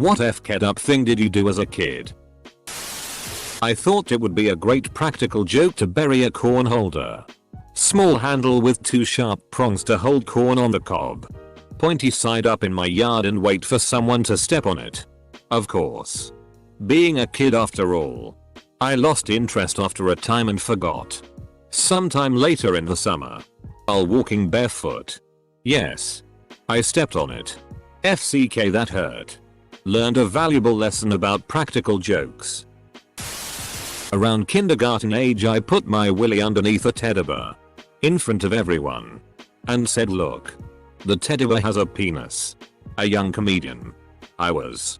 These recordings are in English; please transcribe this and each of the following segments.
What fked up thing did you do as a kid? I thought it would be a great practical joke to bury a corn holder. Small handle with 2 sharp prongs to hold corn on the cob. Pointy side up in my yard and wait for someone to step on it. Of course. Being a kid after all. I lost interest after a time and forgot. Sometime later in the summer. While walking barefoot. Yes. I stepped on it. FCK, that hurt. Learned a valuable lesson about practical jokes. Around kindergarten age I put my willy underneath a teddy bear. In front of everyone. And said, look. The teddy bear has a penis. A young comedian. I was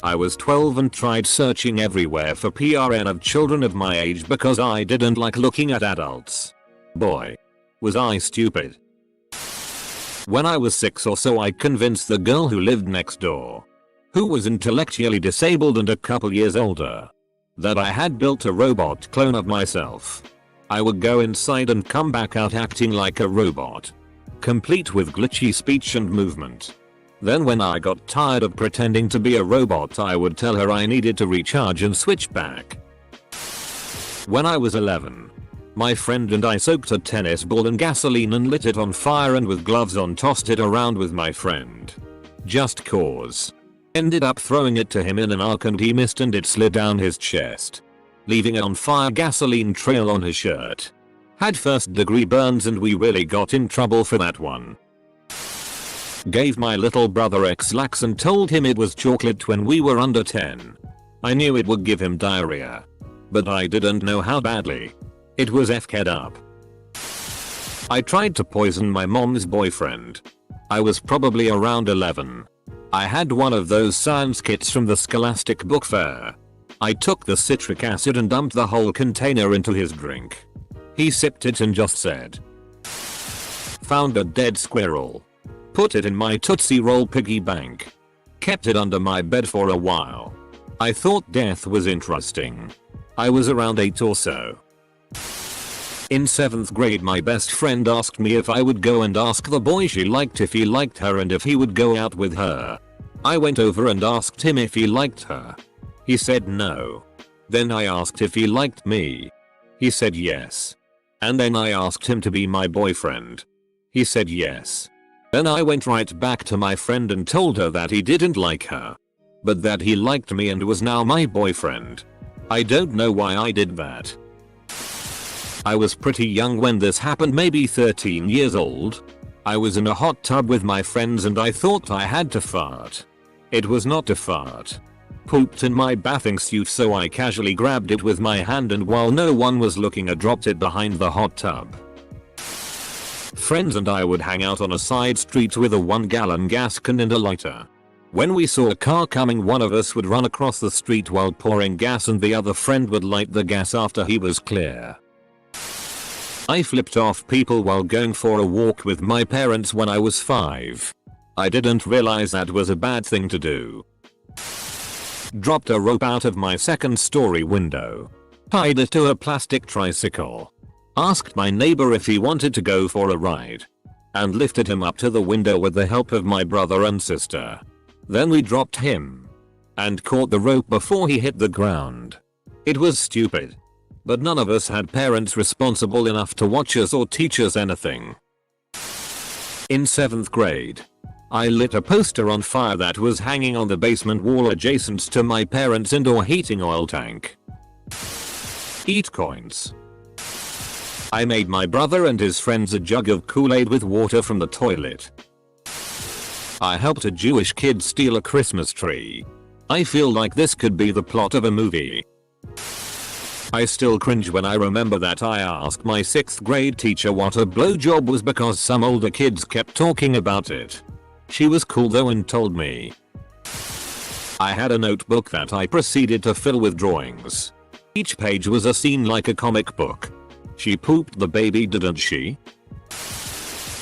12 and tried searching everywhere for PRN of children of my age because I didn't like looking at adults. Boy. Was I stupid. When I was 6 or so I convinced the girl who lived next door. Who was intellectually disabled and a couple years older. That I had built a robot clone of myself. I would go inside and come back out acting like a robot. Complete with glitchy speech and movement. Then when I got tired of pretending to be a robot I would tell her I needed to recharge and switch back. When I was 11. My friend and I soaked a tennis ball in gasoline and lit it on fire and with gloves on tossed it around with my friend. Just cause. Ended up throwing it to him in an arc and he missed and it slid down his chest. Leaving an on fire gasoline trail on his shirt. Had 1st degree burns and we really got in trouble for that one. Gave my little brother X-Lax and told him it was chocolate when we were under 10. I knew it would give him diarrhea. But I didn't know how badly. It was fked up. I tried to poison my mom's boyfriend. I was probably around 11. I had one of those science kits from the Scholastic Book Fair. I took the citric acid and dumped the whole container into his drink. He sipped it and just said, "Found a dead squirrel. Put it in my Tootsie Roll piggy bank. Kept it under my bed for a while. I thought death was interesting." I was around 8 or so. In 7th grade my best friend asked me if I would go and ask the boy she liked if he liked her and if he would go out with her. I went over and asked him if he liked her. He said no. Then I asked if he liked me. He said yes. And then I asked him to be my boyfriend. He said yes. Then I went right back to my friend and told her that he didn't like her. But that he liked me and was now my boyfriend. I don't know why I did that. I was pretty young when this happened, maybe 13 years old. I was in a hot tub with my friends and I thought I had to fart. It was not a fart. Pooped in my bathing suit so I casually grabbed it with my hand and while no one was looking I dropped it behind the hot tub. Friends and I would hang out on a side street with a 1-gallon gas can and a lighter. When we saw a car coming one of us would run across the street while pouring gas and the other friend would light the gas after he was clear. I flipped off people while going for a walk with my parents when I was 5. I didn't realize that was a bad thing to do. Dropped a rope out of my 2nd story window. Tied it to a plastic tricycle. Asked my neighbor if he wanted to go for a ride. And lifted him up to the window with the help of my brother and sister. Then we dropped him. And caught the rope before he hit the ground. It was stupid. But none of us had parents responsible enough to watch us or teach us anything. In 7th grade. I lit a poster on fire that was hanging on the basement wall adjacent to my parents' indoor heating oil tank. Eat coins. I made my brother and his friends a jug of Kool-Aid with water from the toilet. I helped a Jewish kid steal a Christmas tree. I feel like this could be the plot of a movie. I still cringe when I remember that I asked my 6th grade teacher what a blowjob was because some older kids kept talking about it. She was cool though and told me. I had a notebook that I proceeded to fill with drawings. Each page was a scene like a comic book. She pooped the baby, didn't she?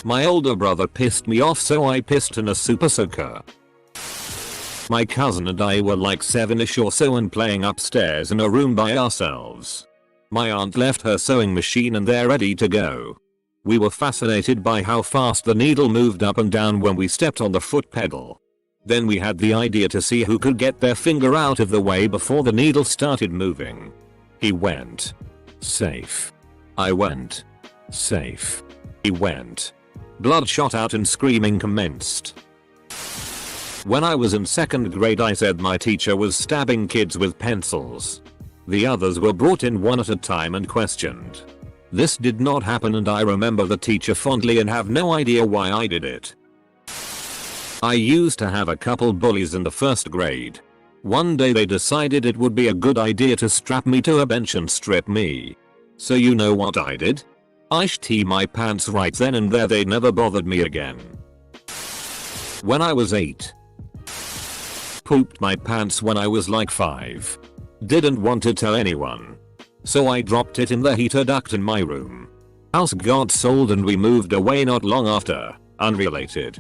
My older brother pissed me off so I pissed in a super soaker. My cousin and I were like 7ish or so and playing upstairs in a room by ourselves. My aunt left her sewing machine and they're ready to go. We were fascinated by how fast the needle moved up and down when we stepped on the foot pedal. Then we had the idea to see who could get their finger out of the way before the needle started moving. He went. Safe. I went. Safe. He went. Blood shot out and screaming commenced. When I was in 2nd grade I said my teacher was stabbing kids with pencils. The others were brought in one at a time and questioned. This did not happen and I remember the teacher fondly and have no idea why I did it. I used to have a couple bullies in the 1st grade. One day they decided it would be a good idea to strap me to a bench and strip me. So you know what I did? I shit my pants right then and there. They never bothered me again. When I was 8. Pooped my pants when I was like 5. Didn't want to tell anyone. So I dropped it in the heater duct in my room. House got sold and we moved away not long after. Unrelated.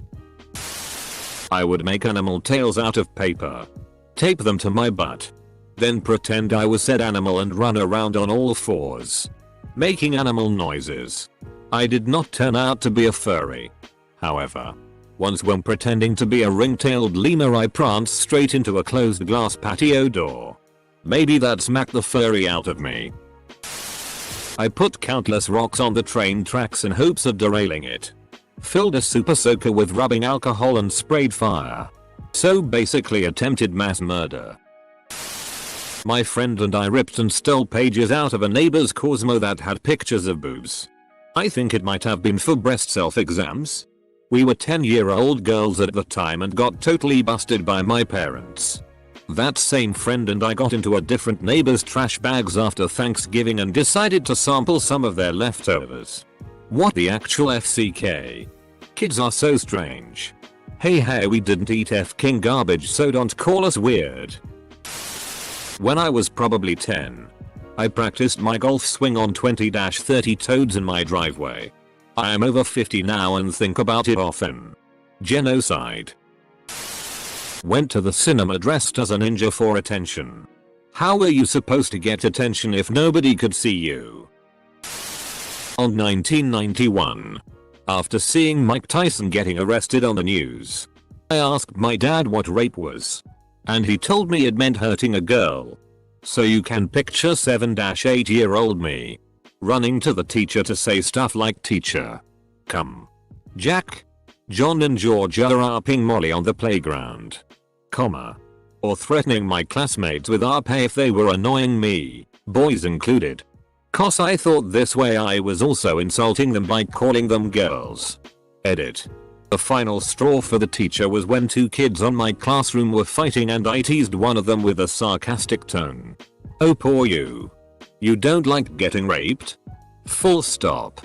I would make animal tails out of paper. Tape them to my butt. Then pretend I was said animal and run around on all fours. Making animal noises. I did not turn out to be a furry. However, once when pretending to be a ring-tailed lemur I pranced straight into a closed glass patio door. Maybe that smacked the furry out of me. I put countless rocks on the train tracks in hopes of derailing it. Filled a super soaker with rubbing alcohol and sprayed fire. So basically attempted mass murder. My friend and I ripped and stole pages out of a neighbor's Cosmo that had pictures of boobs. I think it might have been for breast self-exams. We were 10-year-old girls at the time and got totally busted by my parents. That same friend and I got into a different neighbor's trash bags after Thanksgiving and decided to sample some of their leftovers. What the actual FCK? Kids are so strange. Hey, we didn't eat F-king garbage so don't call us weird. When I was probably 10, I practiced my golf swing on 20-30 toads in my driveway. I am over 50 now and think about it often. Genocide. Went to the cinema dressed as a ninja for attention. How were you supposed to get attention if nobody could see you? On 1991. After seeing Mike Tyson getting arrested on the news, I asked my dad what rape was. And he told me it meant hurting a girl. So you can picture 7-8-year-old me running to the teacher to say stuff like, "Teacher, come. Jack, John and Georgia are upping Molly on the playground. Comma. Or threatening my classmates with RP if they were annoying me, boys included. Cause I thought this way I was also insulting them by calling them girls." Edit. The final straw for the teacher was when 2 kids on my classroom were fighting and I teased one of them with a sarcastic tone. "Oh poor you. You don't like getting raped?" Full stop.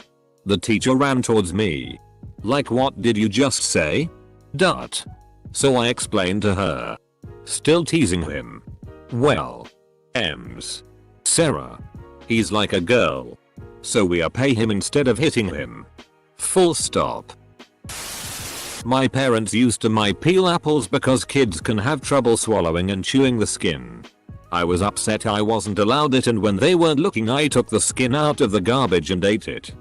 The teacher ran towards me. Like, what did you just say? Dot. So I explained to her. Still teasing him. "Well, Ems. Sarah. He's like a girl. So we pay him instead of hitting him." Full stop. My parents used to peel apples because kids can have trouble swallowing and chewing the skin. I was upset I wasn't allowed it and when they weren't looking I took the skin out of the garbage and ate it.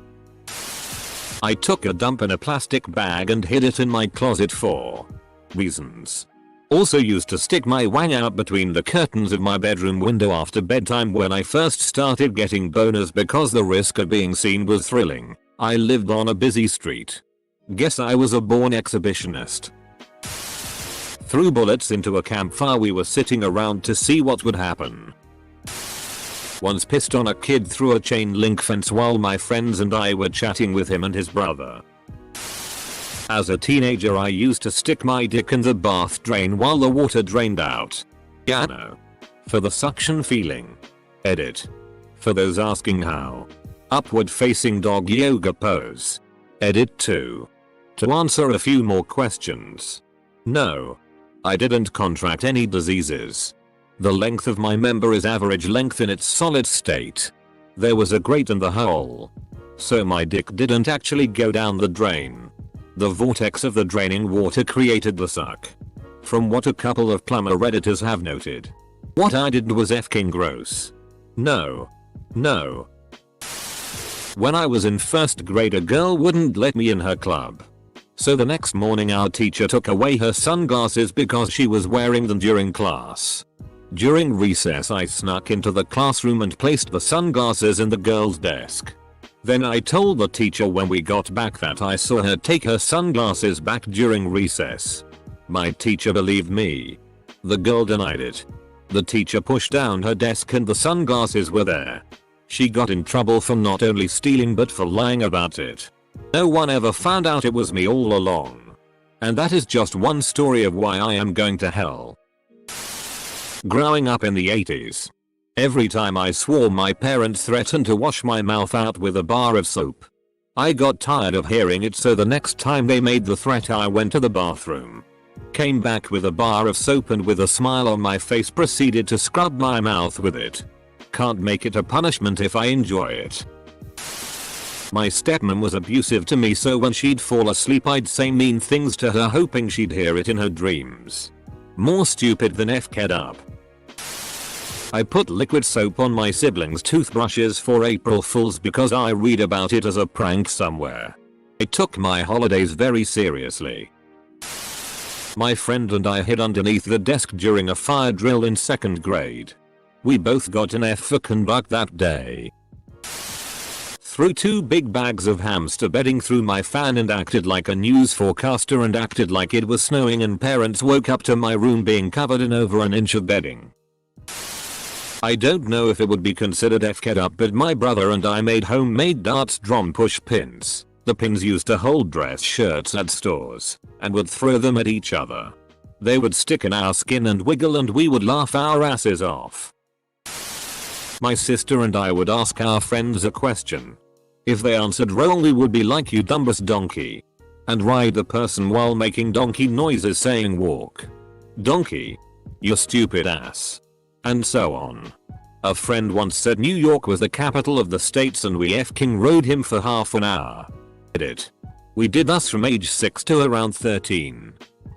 I took a dump in a plastic bag and hid it in my closet for reasons. Also used to stick my wang out between the curtains of my bedroom window after bedtime when I first started getting boners because the risk of being seen was thrilling. I lived on a busy street. Guess I was a born exhibitionist. Threw bullets into a campfire we were sitting around to see what would happen. Once pissed on a kid through a chain link fence while my friends and I were chatting with him and his brother. As a teenager I used to stick my dick in the bath drain while the water drained out. Yeah, no. For the suction feeling. Edit. For those asking how. Upward facing dog yoga pose. Edit 2. To answer a few more questions. No. I didn't contract any diseases. The length of my member is average length in its solid state. There was a grate in the hole. So my dick didn't actually go down the drain. The vortex of the draining water created the suck. From what a couple of plumber redditors have noted. What I did was f***ing gross. No. No. When I was in 1st grade a girl wouldn't let me in her club. So the next morning our teacher took away her sunglasses because she was wearing them during class. During recess I snuck into the classroom and placed the sunglasses in the girl's desk. Then I told the teacher when we got back that I saw her take her sunglasses back during recess. My teacher believed me. The girl denied it. The teacher pushed down her desk and the sunglasses were there. She got in trouble for not only stealing but for lying about it. No one ever found out it was me all along. And that is just one story of why I am going to hell. Growing up in the 80s. Every time I swore, my parents threatened to wash my mouth out with a bar of soap. I got tired of hearing it, so the next time they made the threat I went to the bathroom. Came back with a bar of soap and with a smile on my face proceeded to scrub my mouth with it. Can't make it a punishment if I enjoy it. My stepmom was abusive to me, so when she'd fall asleep I'd say mean things to her hoping she'd hear it in her dreams. More stupid than F-ked up. I put liquid soap on my siblings' toothbrushes for April Fools because I read about it as a prank somewhere. I took my holidays very seriously. My friend and I hid underneath the desk during a fire drill in 2nd grade. We both got an F for conduct that day. Threw 2 big bags of hamster bedding through my fan and acted like a news forecaster and acted like it was snowing, and parents woke up to my room being covered in over an inch of bedding. I don't know if it would be considered F-ked up, but my brother and I made homemade darts drum push pins. The pins used to hold dress shirts at stores, and would throw them at each other. They would stick in our skin and wiggle and we would laugh our asses off. My sister and I would ask our friends a question. If they answered wrong we would be like, "You dumbass donkey," and ride the person while making donkey noises saying walk. Donkey. You stupid ass. And so on. A friend once said New York was the capital of the states and we f***ing rode him for half an hour. We did this from age 6 to around 13.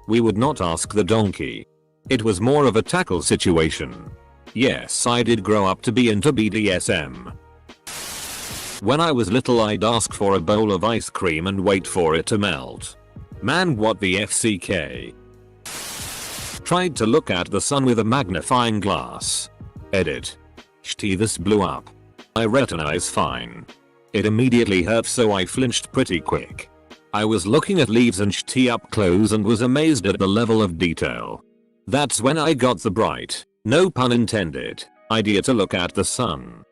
We would not ask the donkey. It was more of a tackle situation. Yes, I did grow up to be into BDSM. When I was little I'd ask for a bowl of ice cream and wait for it to melt. Man, what the FCK. Tried to look at the sun with a magnifying glass. Shitty, this blew up. My retina is fine. It immediately hurt, so I flinched pretty quick. I was looking at leaves and shitty up close and was amazed at the level of detail. That's when I got the bright, no pun intended, idea to look at the sun.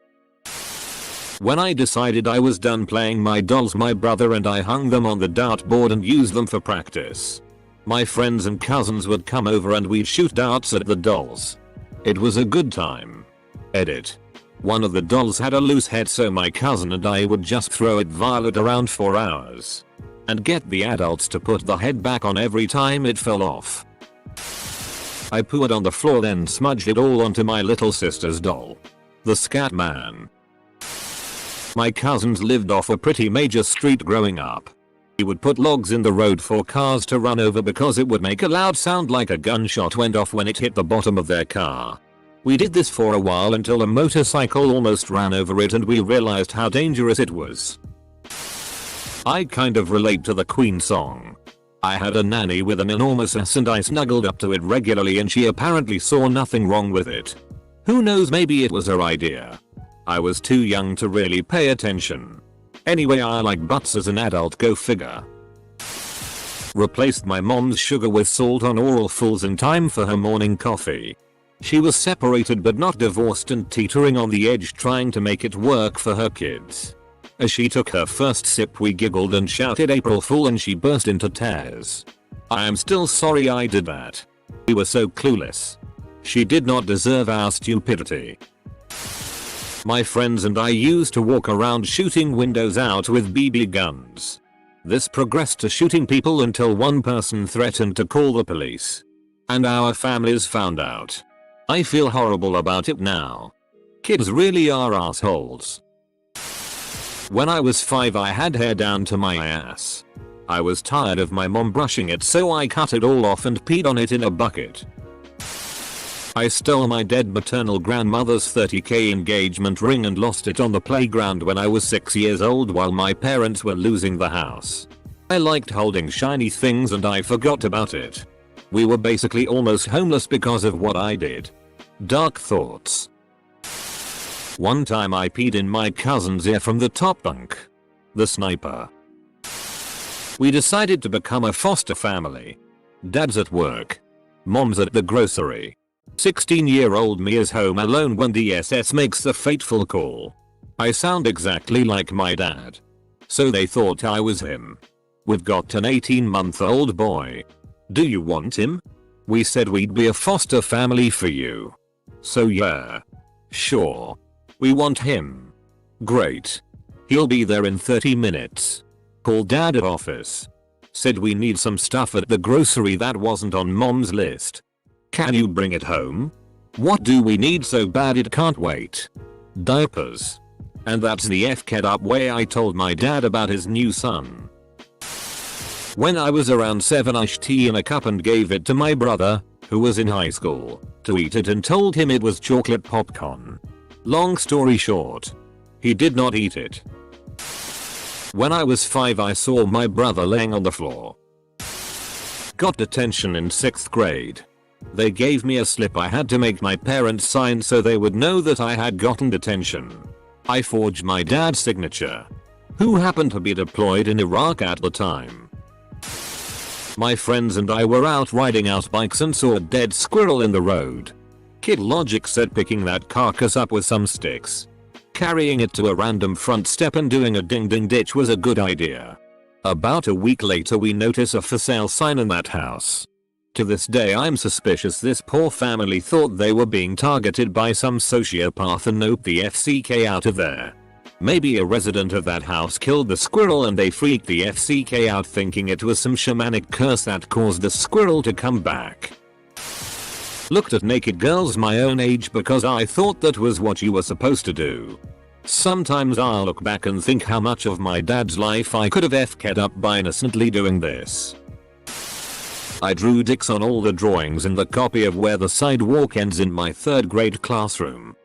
When I decided I was done playing my dolls, my brother and I hung them on the dartboard and used them for practice. My friends and cousins would come over and we'd shoot darts at the dolls. It was a good time. One of the dolls had a loose head, so my cousin and I would just throw it violent around for hours. And get the adults to put the head back on every time it fell off. I pooed on the floor, then smudged it all onto my little sister's doll. The Scat Man. My cousins lived off a pretty major street growing up. He would put logs in the road for cars to run over because it would make a loud sound like a gunshot went off when it hit the bottom of their car. We did this for a while until a motorcycle almost ran over it and we realized how dangerous it was. I kind of relate to the Queen song. I had a nanny with an enormous ass and I snuggled up to it regularly and she apparently saw nothing wrong with it. Who knows, maybe it was her idea. I was too young to really pay attention. Anyway, I like butts as an adult, go figure. Replaced my mom's sugar with salt on Oral Fools in time for her morning coffee. She was separated but not divorced and teetering on the edge, trying to make it work for her kids. As she took her first sip we giggled and shouted April Fool and she burst into tears. I am still sorry I did that. We were so clueless. She did not deserve our stupidity. My friends and I used to walk around shooting windows out with BB guns. This progressed to shooting people until one person threatened to call the police. And our families found out. I feel horrible about it now. Kids really are assholes. When I was 5 I had hair down to my ass. I was tired of my mom brushing it, so I cut it all off and peed on it in a bucket. I stole my dead maternal grandmother's $30,000 engagement ring and lost it on the playground when I was 6 years old while my parents were losing the house. I liked holding shiny things and I forgot about it. We were basically almost homeless because of what I did. Dark thoughts. One time I peed in my cousin's ear from the top bunk. The sniper. We decided to become a foster family. Dad's at work. Mom's at the grocery. 16-year-old me is home alone when the SS makes the fateful call. I sound exactly like my dad. So they thought I was him. We've got an 18-month-old boy. Do you want him? We said we'd be a foster family for you. So yeah. Sure. We want him. Great. He'll be there in 30 minutes. Call dad at office. Said we need some stuff at the grocery that wasn't on mom's list. Can you bring it home? What do we need so bad it can't wait? Diapers. And that's the f-ked up way I told my dad about his new son. When I was around 7, I iced tea in a cup and gave it to my brother, who was in high school, to eat it and told him it was chocolate popcorn. Long story short, he did not eat it. When I was 5, I saw my brother laying on the floor. Got detention in 6th grade. They gave me a slip I had to make my parents sign so they would know that I had gotten detention. I forged my dad's signature, who happened to be deployed in Iraq at the time. My friends and I were out riding our bikes and saw a dead squirrel in the road. Kid logic said picking that carcass up with some sticks, carrying it to a random front step and doing a ding ding ditch was a good idea. About a week later we notice a for sale sign in that house. To this day I'm suspicious this poor family thought they were being targeted by some sociopath and noped the FCK out of there. Maybe a resident of that house killed the squirrel and they freaked the FCK out thinking it was some shamanic curse that caused the squirrel to come back. Looked at naked girls my own age because I thought that was what you were supposed to do. Sometimes I'll look back and think how much of my dad's life I could have f-ked up by innocently doing this. I drew dicks on all the drawings in the copy of Where the Sidewalk Ends in my 3rd grade classroom.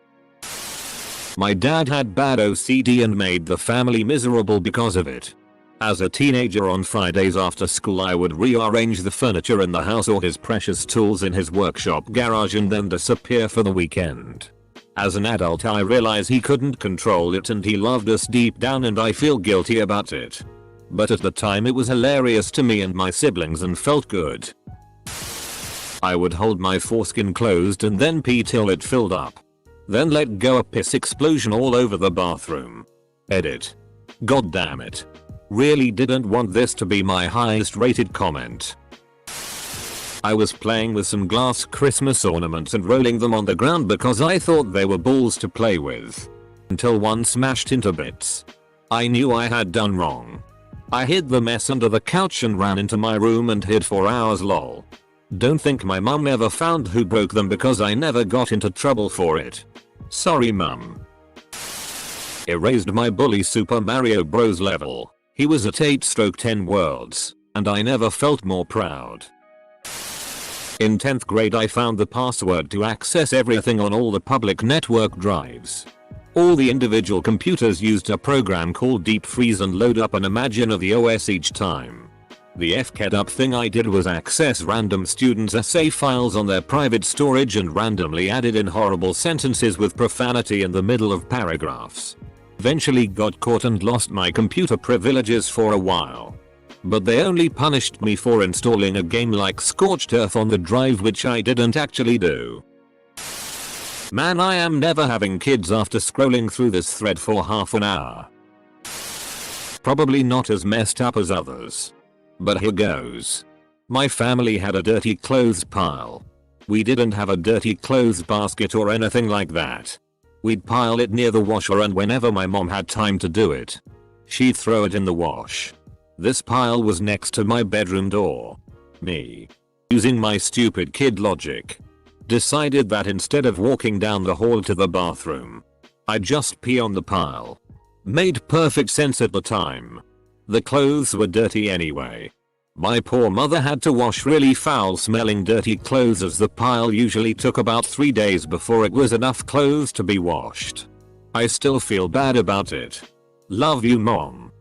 My dad had bad OCD and made the family miserable because of it. As a teenager on Fridays after school I would rearrange the furniture in the house or his precious tools in his workshop garage and then disappear for the weekend. As an adult I realize he couldn't control it and he loved us deep down and I feel guilty about it. But at the time it was hilarious to me and my siblings and felt good. I would hold my foreskin closed and then pee till it filled up. Then let go a piss explosion all over the bathroom. Edit. God damn it. Really didn't want this to be my highest rated comment. I was playing with some glass Christmas ornaments and rolling them on the ground because I thought they were balls to play with. Until one smashed into bits. I knew I had done wrong. I hid the mess under the couch and ran into my room and hid for hours lol. Don't think my mum ever found who broke them because I never got into trouble for it. Sorry mum. Erased my bully Super Mario Bros level. He was at 8/10 worlds, and I never felt more proud. In 10th grade I found the password to access everything on all the public network drives. All the individual computers used a program called Deep Freeze and load up an imagine of the OS each time. The f-ked up thing I did was access random students' essay files on their private storage and randomly added in horrible sentences with profanity in the middle of paragraphs. Eventually got caught and lost my computer privileges for a while. But they only punished me for installing a game like Scorched Earth on the drive, which I didn't actually do. Man, I am never having kids after scrolling through this thread for half an hour. Probably not as messed up as others. But here goes. My family had a dirty clothes pile. We didn't have a dirty clothes basket or anything like that. We'd pile it near the washer, and whenever my mom had time to do it, she'd throw it in the wash. This pile was next to my bedroom door. Me, using my stupid kid logic, decided that instead of walking down the hall to the bathroom, I'd just pee on the pile. Made perfect sense at the time. The clothes were dirty anyway. My poor mother had to wash really foul smelling dirty clothes, as the pile usually took about 3 days before it was enough clothes to be washed. I still feel bad about it. Love you mom.